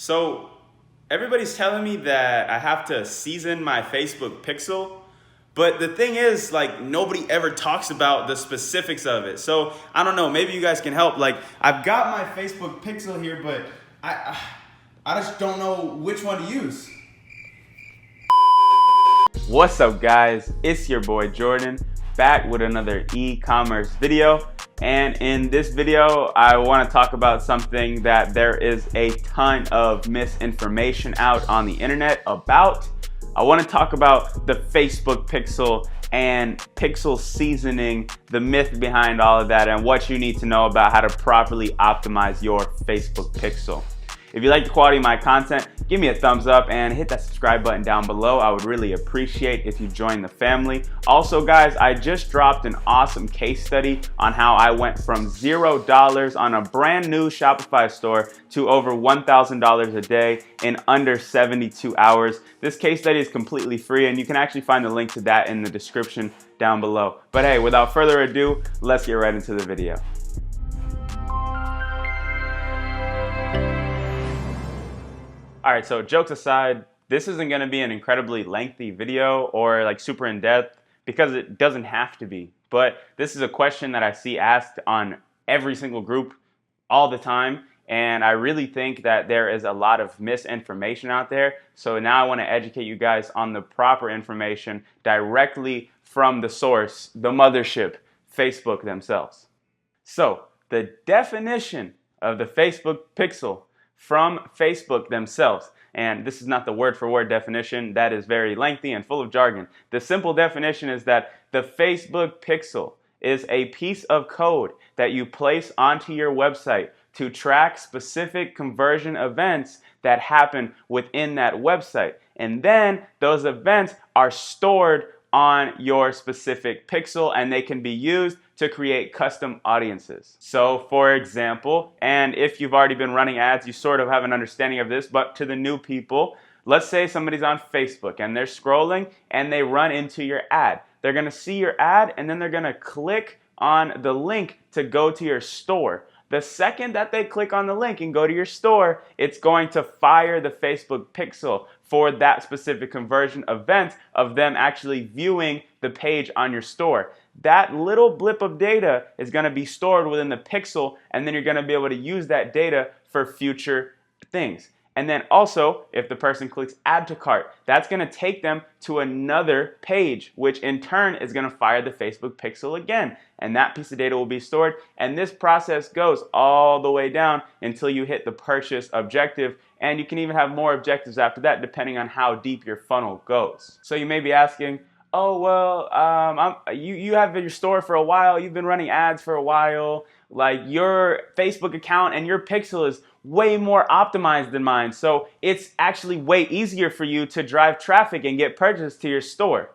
So everybody's telling me that I have to season my Facebook pixel, but the thing is, like, nobody ever talks about the specifics of it. So I don't know, maybe you guys can help. Like, I've got my Facebook pixel here, but I just don't know which one to use. What's up, guys? It's your boy Jordan, back with another e-commerce video. And in this video, I want to talk about something that there is a ton of misinformation out on the internet about. I want to talk about the Facebook pixel and pixel seasoning, the myth behind all of that, and what you need to know about how to properly optimize your Facebook pixel. If you like the quality of my content, give me a thumbs up and hit that subscribe button down below. I would really appreciate if you join the family. Also, guys, I just dropped an awesome case study on how I went from $0 on a brand new Shopify store to over $1,000 a day in under 72 hours. This case study is completely free, and you can actually find the link to that in the description down below. But hey, without further ado, let's get right into the video. All right, so jokes aside, this isn't going to be an incredibly lengthy video or like super in-depth because it doesn't have to be. But this is a question that I see asked on every single group all the time, and I really think that there is a lot of misinformation out there. So now I want to educate you guys on the proper information directly from the source, the mothership, Facebook themselves. So the definition of the Facebook pixel from Facebook themselves. And this is not the word for word definition. That is very lengthy and full of jargon. The simple definition is that the Facebook pixel is a piece of code that you place onto your website to track specific conversion events that happen within that website. And then those events are stored on your specific pixel, and they can be used to create custom audiences. So for example, and if you've already been running ads, you sort of have an understanding of this, but to the new people, let's say somebody's on Facebook and they're scrolling and they run into your ad. They're gonna see your ad and then they're gonna click on the link to go to your store. The second that they click on the link and go to your store, it's going to fire the Facebook pixel for that specific conversion event of them actually viewing the page on your store. That little blip of data is going to be stored within the pixel, and then you're going to be able to use that data for future things. And then also, if the person clicks add to cart, that's going to take them to another page, which in turn is going to fire the Facebook pixel again. And that piece of data will be stored. And this process goes all the way down until you hit the purchase objective. And you can even have more objectives after that, depending on how deep your funnel goes. So you may be asking, oh, well, you have your store for a while. You've been running ads for a while. Like, your Facebook account and your pixel is way more optimized than mine. So it's actually way easier for you to drive traffic and get purchase to your store.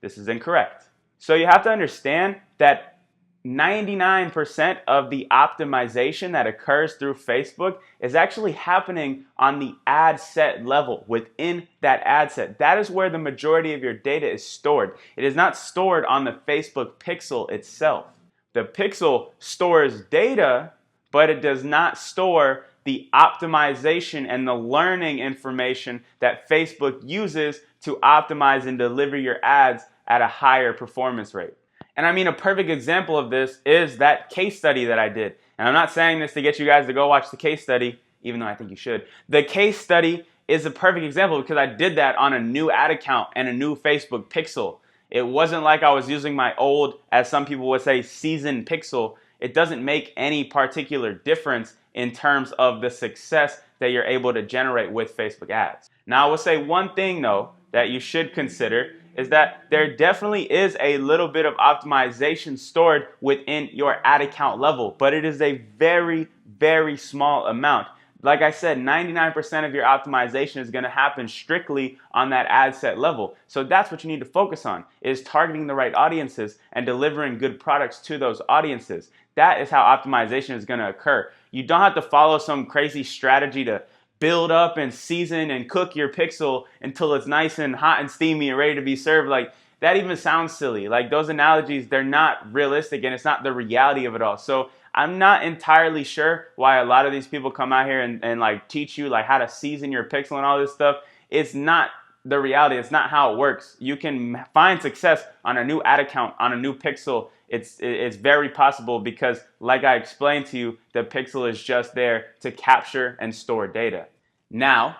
This is incorrect. So you have to understand that 99% of the optimization that occurs through Facebook is actually happening on the ad set level within that ad set. That is where the majority of your data is stored. It is not stored on the Facebook pixel itself. The pixel stores data, but it does not store the optimization and the learning information that Facebook uses to optimize and deliver your ads at a higher performance rate. And I mean, a perfect example of this is that case study that I did. And I'm not saying this to get you guys to go watch the case study, even though I think you should. The case study is a perfect example because I did that on a new ad account and a new Facebook pixel. It wasn't like I was using my old, as some people would say, seasoned pixel. It doesn't make any particular difference in terms of the success that you're able to generate with Facebook ads. Now, I will say one thing though that you should consider is that there definitely is a little bit of optimization stored within your ad account level, but it is a very, very small amount. Like I said, 99% of your optimization is going to happen strictly on that ad set level. So that's what you need to focus on, is targeting the right audiences and delivering good products to those audiences. That is how optimization is going to occur. You don't have to follow some crazy strategy to build up and season and cook your pixel until it's nice and hot and steamy and ready to be served. Like, that even sounds silly. Like, those analogies, they're not realistic, and it's not the reality of it all. So I'm not entirely sure why a lot of these people come out here and like teach you like how to season your pixel and all this stuff. It's not the reality. It's not how it works. You can find success on a new ad account, on a new pixel. It's very possible because, like I explained to you, the pixel is just there to capture and store data. Now,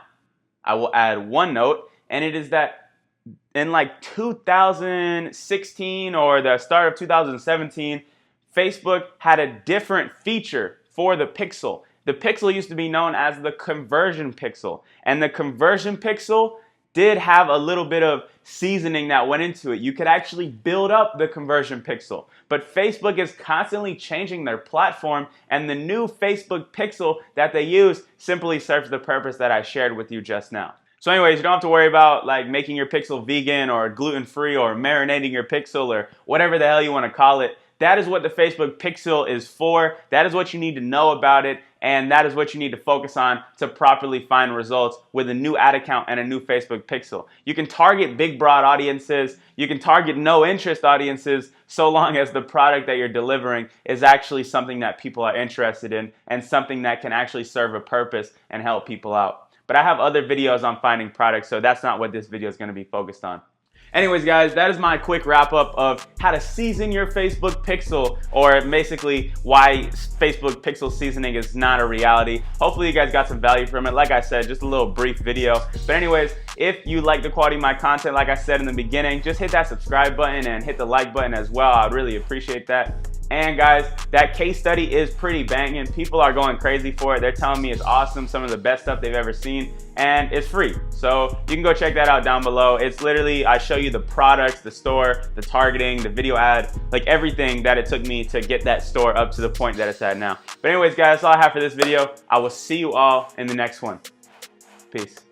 I will add one note, and it is that in like 2016 or the start of 2017, Facebook had a different feature for the pixel. The pixel used to be known as the conversion pixel, and the conversion pixel did have a little bit of seasoning that went into it. You could actually build up the conversion pixel. But Facebook is constantly changing their platform, and the new Facebook pixel that they use simply serves the purpose that I shared with you just now. So anyways, you don't have to worry about like making your pixel vegan or gluten-free or marinating your pixel or whatever the hell you want to call it. That is what the Facebook pixel is for. That is what you need to know about it. And that is what you need to focus on to properly find results with a new ad account and a new Facebook pixel. You can target big, broad audiences. You can target no interest audiences so long as the product that you're delivering is actually something that people are interested in and something that can actually serve a purpose and help people out. But I have other videos on finding products, so that's not what this video is going to be focused on. Anyways, guys, that is my quick wrap up of how to season your Facebook pixel, or basically why Facebook pixel seasoning is not a reality. Hopefully you guys got some value from it. Like I said, just a little brief video. But anyways, if you like the quality of my content, like I said in the beginning, just hit that subscribe button and hit the like button as well. I'd really appreciate that. And guys, that case study is pretty banging. People are going crazy for it. They're telling me it's awesome, some of the best stuff they've ever seen, and it's free. So you can go check that out down below. It's literally, I show you the products, the store, the targeting, the video ad, like everything that it took me to get that store up to the point that it's at now. But anyways, guys, that's all I have for this video. I will see you all in the next one. Peace.